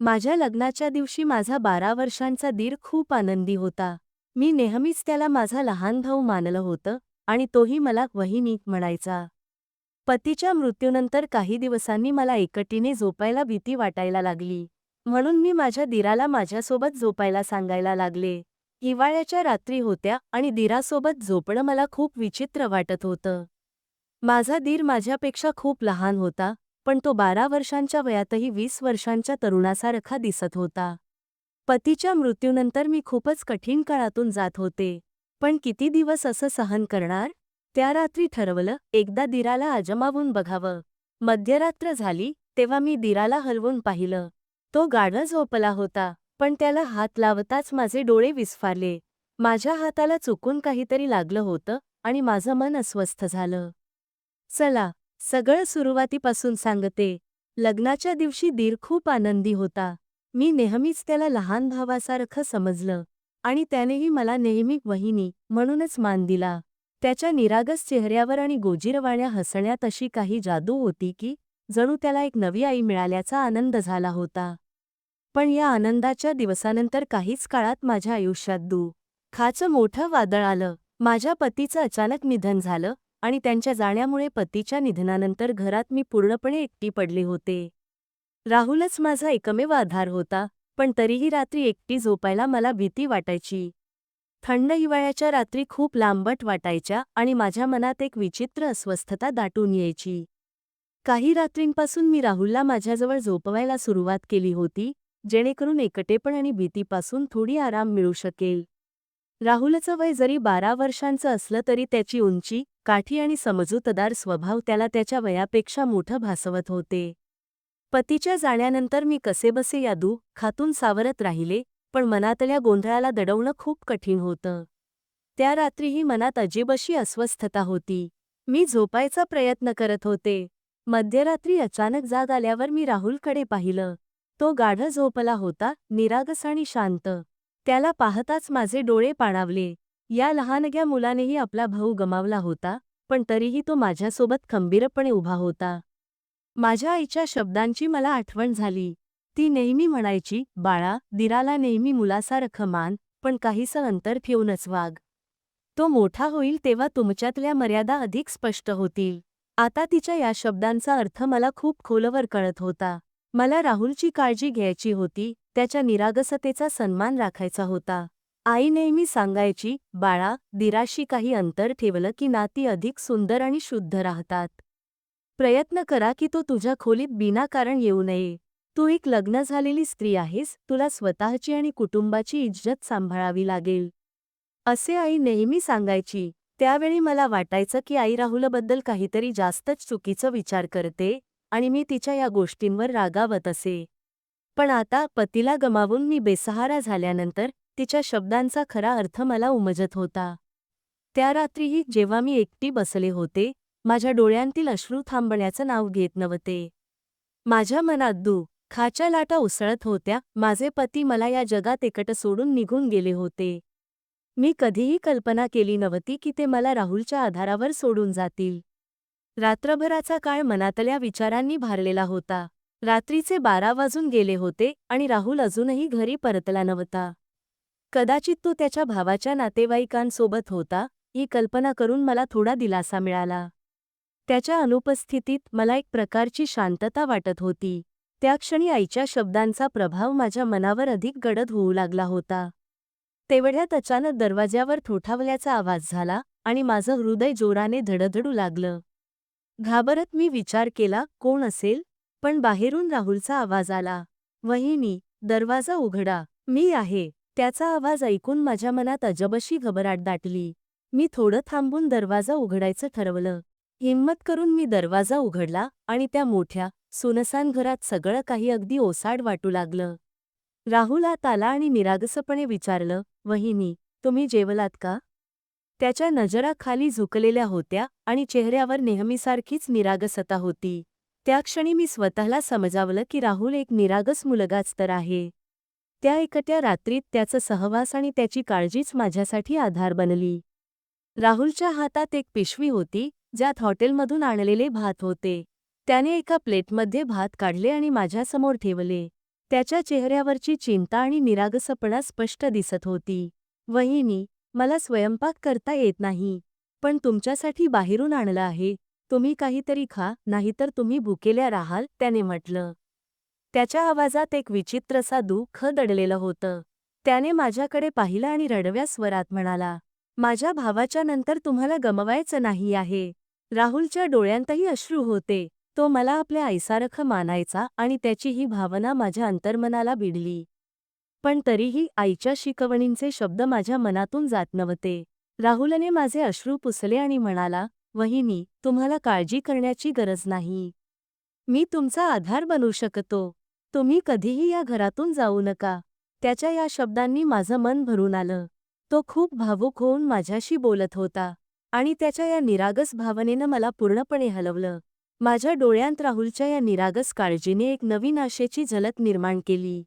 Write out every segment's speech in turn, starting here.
माझ्या लग्नाच्या दिवशी माझा 12 वर्षांचा दीर खूप आनंदी होता. मी नेहमीच त्याला माझा लहान भाऊ मानलं होतं आणि तोही मला वहिनी म्हणायचा. पतीच्या मृत्यूनंतर काही दिवसांनी मला एकटीने झोपायला भीती वाटायला लागली. म्हणून मी माझ्या दीराला माझ्यासोबत झोपायला सांगायला लागले. हिवाळ्याच्या रात्री होत्या आणि दीरासोबत झोपणं मला खूप विचित्र वाटत होतं. माझा दीर माझ्यापेक्षा खूप लहान होता, पण तो 12 वर्षांच्या वयातही 20 वर्षांच्या तरुणासारखा दिसत होता. पतीच्या मृत्यूनंतर मी खूपच कठीण काळातून जात होते. पण किती दिवस असं सहन करणार? त्या रात्री ठरवलं, एकदा दीराला आजमावून बघावं. मध्यरात्र झाली, तेव्हा मी दीराला हलवून पाहिलं. तो गाढ झोपला होता, पण त्याला हात लावताच माझे डोळे विस्फारले. माझ्या हाताला चुकून काहीतरी लागलं होतं आणि माझं मन अस्वस्थ झालं. चला, सगळं सुरुवातीपासून सांगते. लग्नाच्या दिवशी दीर खूप आनंदी होता. मी नेहमीच त्याला लहान भावासारखं समजलं आणि त्यानेही मला नेहमी वहिनी म्हणूनच मान दिला. त्याच्या निरागस चेहऱ्यावर आणि गोजिरवाण्या हसण्यात अशी काही जादू होती की जणू त्याला एक नवी आई मिळाल्याचा आनंद झाला होता. पण या आनंदाच्या दिवसानंतर काहीच काळात माझ्या आयुष्यात दुःखाचं मोठं वादळ आलं. माझ्या पतीचं अचानक निधन झालं आणि त्यांच्या जाण्यामुळे पतीच्या निधनानंतर घरात मी पूर्णपणे एकटी पडले होते. राहुलच माझा एकमेव आधार होता, पण तरीही रात्री एकटी झोपायला मला भीती वाटायची. थंड हिवाळ्याच्या रात्री खूप लांबट वाटायच्या आणि माझ्या मनात एक विचित्र अस्वस्थता दाटून यायची. काही रात्रींपासून मी राहुलला माझ्याजवळ झोपवायला सुरुवात केली होती, जेणेकरून एकटेपण आणि भीतीपासून थोडी आराम मिळू शकेल. राहुलचं वय जरी 12 वर्षांचं असलं तरी त्याची उंची, काठी आणि समजूतदार स्वभाव त्याला त्याच्या वयापेक्षा मोठं भासवत होते. पतीच्या जाण्यानंतर मी कसेबसे या दुःखातून सावरत राहिले, पण मनातल्या गोंधळाला दडवणं खूप कठीण होतं. त्या रात्रीही मनात अजीब अशी अस्वस्थता होती. मी झोपायचा प्रयत्न करत होते. मध्यरात्री अचानक जाग आल्यावर मी राहुलकडे पाहिलं. तो गाढ झोपला होता, निरागस आणि शांत. त्याला पाहताच माझे डोळे पाणावले. या लहानग्या मुलानेही आपला भाऊ गमावला होता, पण तरीही तो माझ्यासोबत खंबीरपणे उभा होता. माझ्या आईच्या शब्दांची मला आठवण झाली. ती नेहमी म्हणायची, बाळा, दीराला नेहमी मुलासारखं मान, पण काहीसं अंतर ठेवूनच वाग. तो मोठा होईल तेव्हा तुमच्यातल्या मर्यादा अधिक स्पष्ट होतील. आता तिच्या या शब्दांचा अर्थ मला खूप खोलवर कळत होता. मला राहुलची काळजी घ्यायची होती, त्याच्या निरागसतेचा सन्मान राखायचा होता. आई नेहमी सांगायची, बाळा, दीराशी काही अंतर ठेवलं की नाती अधिक सुंदर आणि शुद्ध राहतात. प्रयत्न करा की तो तुझ्या खोलीत बिनाकारण येऊ नये. तू एक लग्न झालेली स्त्री आहेस, तुला स्वतःची आणि कुटुंबाची इज्जत सांभाळावी लागेल. असे आई नेहमी सांगायची. त्यावेळी मला वाटायचं की आई राहुलबद्दल काहीतरी जास्तच चुकीचं विचार करते आणि मी तिच्या या गोष्टींवर रागावत असे. पण आता पतीला गमावून मी बेसहारा झाल्यानंतर तिच्या शब्दांचा खरा अर्थ मला उमजत होता. त्या रात्रीही जेव्हा मी एकटी बसले होते, माझ्या डोळ्यांतील अश्रू थांबण्याचं नाव घेत नव्हते. माझ्या मनात दुःखाच्या लाटा उसळत होत्या. माझे पती मला या जगात एकटं सोडून निघून गेले होते. मी कधीही कल्पना केली नव्हती की ते मला राहुलच्या आधारावर सोडून जातील. रात्रभराचा काळ मनातल्या विचारांनी भारलेला होता. रात्रीचे 12 वाजून गेले होते आणि राहुल अजूनही घरी परतला नव्हता. कदाचित तो त्याच्या भावाच्या नातेवाईकांसोबत होता, ही कल्पना करून मला थोडा दिलासा मिळाला. त्याच्या अनुपस्थितीत मला एक प्रकारची शांतता वाटत होती. त्या क्षणी आईच्या शब्दांचा प्रभाव माझ्या मनावर अधिक गडद होऊ लागला होता. तेवढ्यात अचानक दरवाज्यावर ठोठावल्याचा आवाज झाला आणि माझं हृदय जोराने धडधडू लागलं. घाबरत मी विचार केला, कोण असेल? पण बाहेरून राहुलचा आवाज आला. वहिनी, दरवाजा उघडा. मी आहे. त्याचा आवाज ऐकून माझ्या मनात अजबशी घबराट दाटली. मी थोडं थांबून दरवाजा उघडायचं ठरवलं. हिम्मत करून मी दरवाजा उघडला आणि त्या मोठ्या, सुनसान घरात सगळं काही अगदी ओसाड वाटू लागलं. राहुल आत आला आणि निरागसपणे विचारलं, वहिनी, तुम्ही जेवलात का? त्याच्या नजरा खाली झुकलेल्या होत्या आणि चेहऱ्यावर नेहमीसारखीच निरागसता होती. त्या क्षणी मी स्वतःला समजावलं की राहुल एक निरागस मुलगाच तर आहे. त्या एकट्या रात्रीत त्याचा सहवास आणि त्याची काळजीच माझ्यासाठी आधार बनली. राहुलच्या हातात एक पिशवी होती, ज्यात हॉटेलमधून आणलेले भात होते. त्याने एका प्लेटमध्ये भात काढले आणि माझ्यासमोर ठेवले. त्याच्या चेहऱ्यावरची चिंता आणि निरागसपणा स्पष्ट दिसत होती. "वहिनी, मला स्वयंपाक करता येत नाही. पण तुमच्यासाठी बाहेरून आणलं आहे. तुम्ही काहीतरी खा, नाहीतर तुम्ही भुकेल्या राहाल," त्याने म्हटलं. त्याच्या आवाजात एक विचित्रसा दुःख दडलेलं होतं. त्याने माझ्याकडे पाहिलं आणि रडव्या स्वरात म्हणाला, "माझ्या भावाच्या नंतर तुम्हाला गमवायचं नाही आहे." राहुलच्या डोळ्यांतही अश्रू होते. तो मला आपल्या आईसारखं मानायचा आणि त्याची ही भावना माझ्या अंतर्मनाला भिडली. पण तरीही आईच्या शिकवणींचे शब्द माझ्या मनातून जात नव्हते. राहुलने माझे अश्रू पुसले आणि म्हणाला, "वहिनी, तुम्हाला काळजी करण्याची गरज नाही. मी तुमचा आधार बनू शकतो. तुम्ही कधीही या घरातून जाऊ नका." त्याच्या या शब्दांनी माझं मन भरून आलं. तो खूप भावूक होऊन माझ्याशी बोलत होता आणि त्याच्या या निरागस भावनेनं मला पूर्णपणे हलवलं. माझ्या डोळ्यांत राहुलच्या या निरागस काळजीने एक नवीन आशेची झलक निर्माण केली.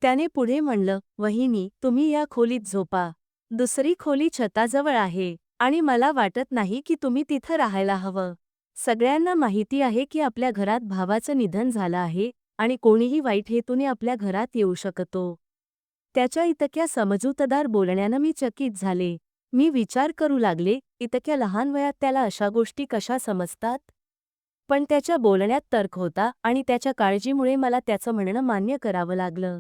त्याने पुढे म्हणलं, "वहिनी, तुम्ही या खोलीत झोपा. दुसरी खोली छताजवळ आहे आणि मला वाटत नाही की तुम्ही तिथं राहायला हवं. सगळ्यांना माहिती आहे की आपल्या घरात भावाचं निधन झालं आहे आणि कोणीही वाईट हेतूने आपल्या घरात येऊ शकतो." त्याच्या इतक्या समजूतदार बोलण्यानं मी चकित झाले. मी विचार करू लागले, इतक्या लहान वयात त्याला अशा गोष्टी कशा समजतात? पण त्याच्या बोलण्यात तर्क होता आणि त्याच्या काळजीमुळे मला त्याचं म्हणणं मान्य करावं लागलं.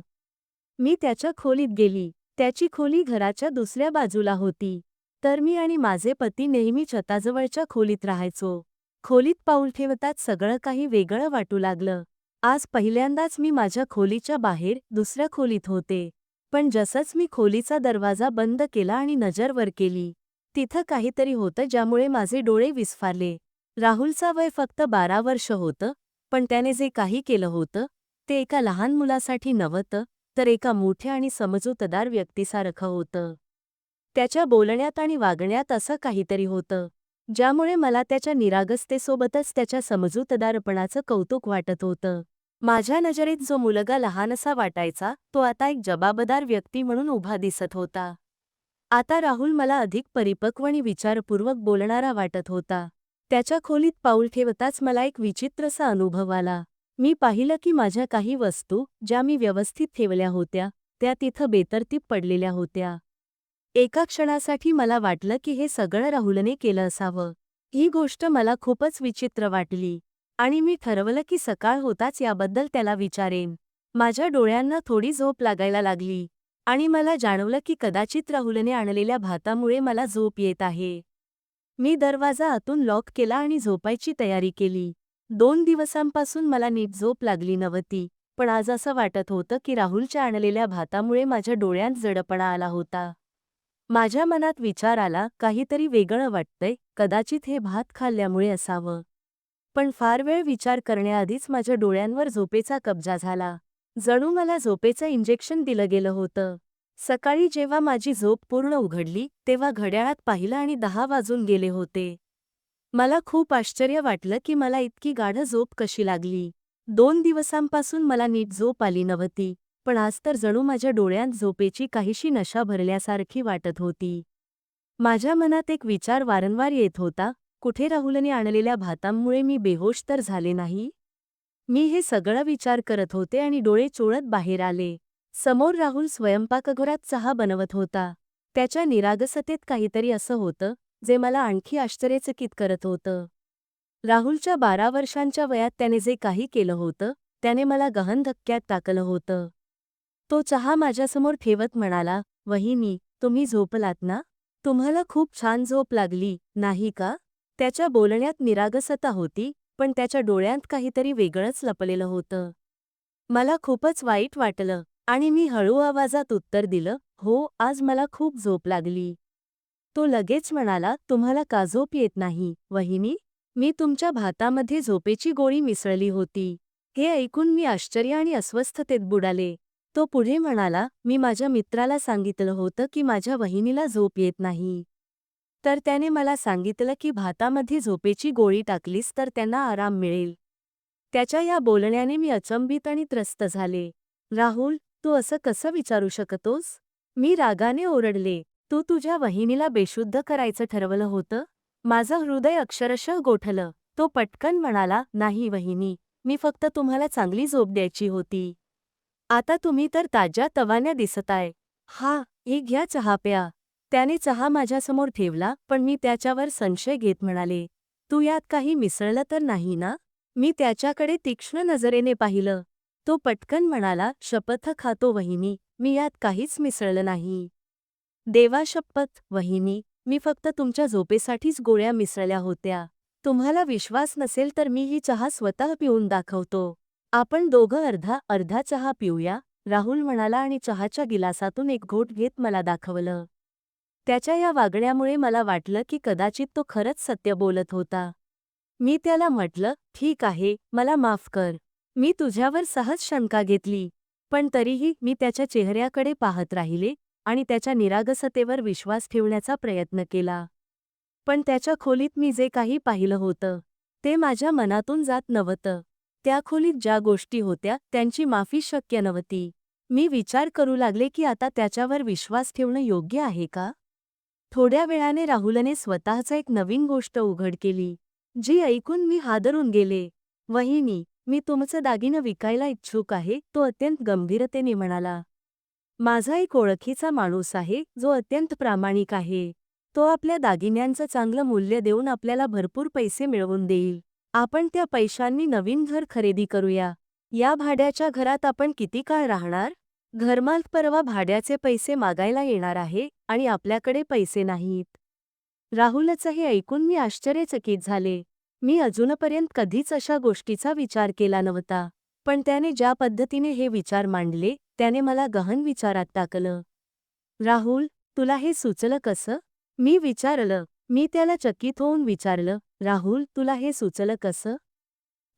मी त्याच्या खोलीत गेली. त्याची खोली घराच्या दुसऱ्या बाजूला होती. तर मी आणि माझे पती नेहमी छताजवळच्या खोलीत राहायचो. खोलीत पाऊल ठेवताच सगळं काही वेगळं वाटू लागलं. आज पहिल्यांदाच मी माझ्या खोलीच्या बाहेर दुसऱ्या खोलीत होते. पण जसंच मी खोलीचा दरवाजा बंद केला आणि नजर वर केली, तिथं काहीतरी होतं ज्यामुळे माझे डोळे विस्फारले. राहुलचं वय फक्त 12 वर्ष होतं, पण त्याने जे काही केलं होतं, ते एका लहान मुलासाठी नव्हतं, तर एका मोठ्या आणि समजूतदार व्यक्तीसारखं होतं. त्याच्या बोलण्यात आणि वागण्यात असं काहीतरी होतं, ज्यामुळे मला त्याच्या निरागसतेसोबतच त्याच्या समजूतदारपणाचं कौतुक वाटत होतं. माझ्या नजरेत जो मुलगा लहानसा वाटायचा, तो आता एक जबाबदार व्यक्ती म्हणून उभा दिसत होता. आता राहुल मला अधिक परिपक्व आणि विचारपूर्वक बोलणारा वाटत होता. त्याच्या खोलीत पाऊल ठेवताच मला एक विचित्रसा अनुभव आला. मी पाहिलं की माझ्या काही वस्तू, ज्या मी व्यवस्थित ठेवल्या होत्या, त्या तिथं बेतरतीब पडलेल्या होत्या. एका क्षणासाठी मला वाटलं की हे सगळं राहुलने केलं असावं. ही गोष्ट मला खूपच विचित्र वाटली आणि मी ठरवलं की सकाळ होताच याबद्दल त्याला विचारेन. माझ्या डोळ्यांना थोडी झोप लागायला लागली आणि मला जाणवलं की कदाचित राहुलने आणलेल्या भातामुळे मला झोप येत आहे. मी दरवाजा आतून लॉक केला आणि झोपायची तयारी केली. 2 दिवसांपासून मला नीट झोप लागली नव्हती, पण आज असं वाटत होतं की राहुलच्या आणलेल्या भातामुळे माझ्या डोळ्यांत जडपणा आला होता. माझ्या मनात विचार आला, काहीतरी वेगळं वाटतंय, कदाचित हे भात खाल्ल्यामुळे असावं. पण फार वेळ विचार करण्याआधीच माझ्या डोळ्यांवर झोपेचा कब्जा झाला. जणू मला झोपेचं इंजेक्शन दिलं गेलं होतं. सकाळी जेव्हा माझी झोप पूर्ण उघडली, तेव्हा घड्याळात पाहिलं आणि 10 वाजून गेले होते. मला खूप आश्चर्य वाटलं की मला इतकी गाढ झोप कशी लागली. 2 दिवसांपासून मला नीट झोप आली नव्हती, पण आज तर जणू माझ्या डोळ्यांत झोपेची काहीशी नशा भरल्यासारखी वाटत होती. माझ्या मनात एक विचार वारंवार येत होता, कुठे राहुलने आणलेल्या भातांमुळे मी बेहोश तर झाले नाही? मी हे सगळं विचार करत होते आणि डोळे चोळत बाहेर आले. समोर राहुल स्वयंपाकघरात चहा बनवत होता. त्याच्या निरागसतेत काहीतरी असं होतं, जे मला आणखी आश्चर्यचकित करत होतं. राहुलच्या 12 वर्षांच्या वयात त्याने जे काही केलं होतं, त्याने मला गहन धक्क्यात टाकलं होतं. तो चहा माझ्यासमोर ठेवत म्हणाला, "वहिनी, तुम्ही झोपलात ना? तुम्हाला खूप छान झोप लागली, नाही का?" त्याच्या बोलण्यात निरागसता होती, पण त्याच्या डोळ्यांत काहीतरी वेगळंच लपलेलं होतं. मला खूपच वाईट वाटलं आणि मी हळू आवाजात उत्तर दिलं, "हो, आज मला खूप झोप लागली." तो लगेच म्हणाला, "तुम्हाला का झोप येत नाही, वहिनी? मी तुमच्या भातामध्ये झोपेची गोळी मिसळली होती." हे ऐकून मी आश्चर्य आणि अस्वस्थतेत बुडाले. तो पुढे म्हणाला, "मी माझ्या मित्राला सांगितलं होतं की माझ्या वहिनीला झोप येत नाही. तर त्याने मला सांगितलं की भातामध्ये झोपेची गोळी टाकलीस तर त्यांना आराम मिळेल." त्याच्या या बोलण्याने मी अचंबित आणि त्रस्त झाले. "राहुल, तू असं कसं विचारू शकतोस?" मी रागाने ओरडले. "तू तुझ्या वहिनीला बेशुद्ध करायचं ठरवलं होतं?" माझं हृदय अक्षरशः गोठलं. तो पटकन म्हणाला, "नाही वहिनी, मी फक्त तुम्हाला चांगली झोप द्यायची होती." आता तुम्ही तर ताज्या तवान्या दिसताय. हा, एक घ्या चहा प्या. त्याने चहा माझ्यासमोर ठेवला, पण मी त्याच्यावर संशय घेत म्हणाले, तू यात काही मिसळलं तर नाही ना? मी त्याच्याकडे तीक्ष्ण नजरेने पाहिलं. तो पटकन म्हणाला, शपथ खातो वहिनी, मी यात काहीच मिसळलं नाही. देवाशपथ वहिनी, मी फक्त तुमच्या झोपेसाठीच गोळ्या मिसळल्या होत्या. तुम्हाला विश्वास नसेल तर मी ही चहा स्वतः पिऊन दाखवतो. आपण दोघं अर्धा अर्धा चहा पिऊया, राहुल म्हणाला आणि चहाच्या गिलासातून एक घोट घेत मला दाखवलं. त्याच्या या वागण्यामुळे मला वाटलं की कदाचित तो खरंच सत्य बोलत होता. मी त्याला म्हटलं, ठीक आहे, मला माफ कर. मी तुझ्यावर सहज शंका घेतली. पण तरीही मी त्याच्या चेहऱ्याकडे पाहत राहिले आणि त्याच्या निरागसतेवर विश्वास ठेवण्याचा प्रयत्न केला. पण त्याच्या खोलीत मी जे काही पाहिलं होतं, ते माझ्या मनातून जात नव्हतं. त्या खोलीत ज्या गोष्टी होत्या त्यांची माफी शक्य नव्हती. मी विचार करू लागले की आता त्याच्यावर विश्वास ठेवणं योग्य आहे का? थोड्या वेळाने राहुलने स्वतःच एक नवीन गोष्ट उघड केली, जी ऐकून मी हादरून गेले. वहिनी, मी तुमचं दागिनं विकायला इच्छुक आहे, तो अत्यंत गंभीरतेने म्हणाला. माझा एक ओळखीचा माणूस आहे, जो अत्यंत प्रामाणिक आहे. तो आपल्या दागिन्यांचं चांगलं मूल्य देऊन आपल्याला भरपूर पैसे मिळवून देईल. आपण त्या पैशांनी नवीन घर खरेदी करूया. या भाड्याच्या घरात आपण किती काळ राहणार? घरमालक परवा भाड्याचे पैसे मागायला येणार आहे आणि आपल्याकडे पैसे नाहीत. राहुलचं हे ऐकून मी आश्चर्यचकित झाले. मी अजूनपर्यंत कधीच अशा गोष्टीचा विचार केला नव्हता. पण त्याने ज्या पद्धतीने हे विचार मांडले, त्याने मला गहन विचारात टाकलं. राहुल, तुला हे सुचलं कसं? मी विचारलं. मी त्याला चकित होऊन विचारलं, राहुल, तुला हे सुचलं कसं?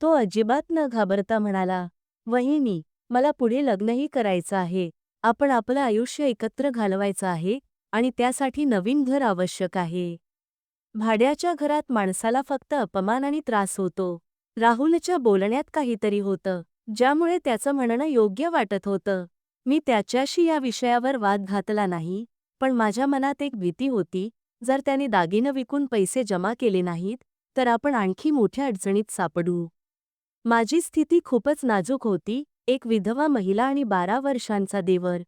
तो अजिबात न घाबरता म्हणाला, वहिनी, मला पुढे लग्नही करायचं आहे. आपण आपलं आयुष्य एकत्र घालवायचं आहे आणि त्यासाठी नवीन घर आवश्यक आहे. भाड्याच्या घरात माणसाला फक्त अपमान आणि त्रास होतो. राहुलच्या बोलण्यात काहीतरी होतं, ज्यामुळे त्याचं म्हणणं योग्य वाटत होतं. मी त्याच्याशी या विषयावर वाद घातला नाही, पण माझ्या मनात एक भीती होती, जर त्याने दागिनं विकून पैसे जमा केले नाहीत, तर आपण आणखी मोठ्या अडचणीत सापडू. माझी स्थिती खूपच नाजूक होती, एक विधवा महिला आणि 12 वर्षांचा देवर,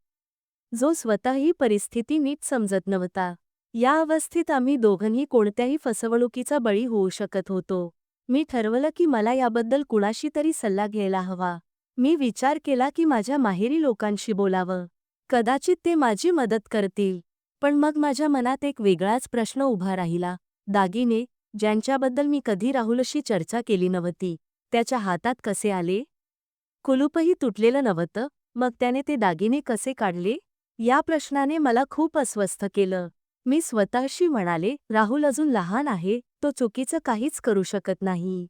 जो स्वतःही परिस्थिती नीट समजत नव्हता. या अवस्थेत आम्ही दोघंही कोणत्याही फसवणुकीचा बळी होऊ शकत होतो. मी ठरवलं की मला याबद्दल कुणाशी तरी सल्ला घ्यायला हवा. मी विचार केला की माझ्या माहेरी लोकांशी बोलावं. कदाचित ते माझी मदत करतील. पण मग माझ्या मनात एक वेगळाच प्रश्न उभा राहिला. दागिने, ज्यांच्याबद्दल मी कधी राहुलशी चर्चा केली नव्हती, त्याच्या हातात कसे आले? कुलूपही तुटलेलं नव्हतं, मग त्याने ते दागिने कसे काढले? या प्रश्नाने मला खूप अस्वस्थ केलं. मी स्वतःशी म्हणाले, राहुल अजून लहान आहे, तो चुकीचं काहीच करू शकत नाही.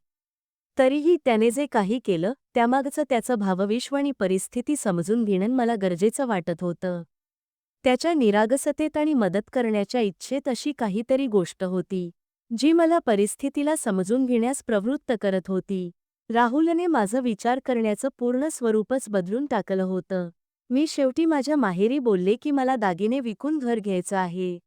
तरीही त्याने जे काही केलं, त्यामागचं त्याचं भावविश्व आणि परिस्थिती समजून घेणं मला गरजेचं वाटत होतं. त्याच्या निरागसतेत आणि मदत करण्याच्या इच्छेत अशी काहीतरी गोष्ट होती, जी मला परिस्थितीला समजून घेण्यास प्रवृत्त करत होती. राहुलने माझं विचार करण्याचं पूर्ण स्वरूपच बदलून टाकलं होतं. मी शेवटी माझ्या माहेरी बोलले की मला दागिने विकून घर घ्यायचं आहे.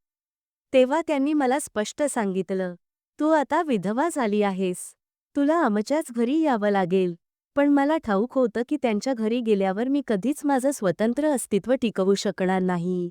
तेव्हा त्यांनी मला स्पष्ट सांगितलं, तू आता विधवा झाली आहेस. तुला आमच्याच घरी यावं लागेल. पण मला ठाऊक होतं की त्यांच्या घरी गेल्यावर मी कधीच माझं स्वतंत्र अस्तित्व टिकवू शकणार नाही.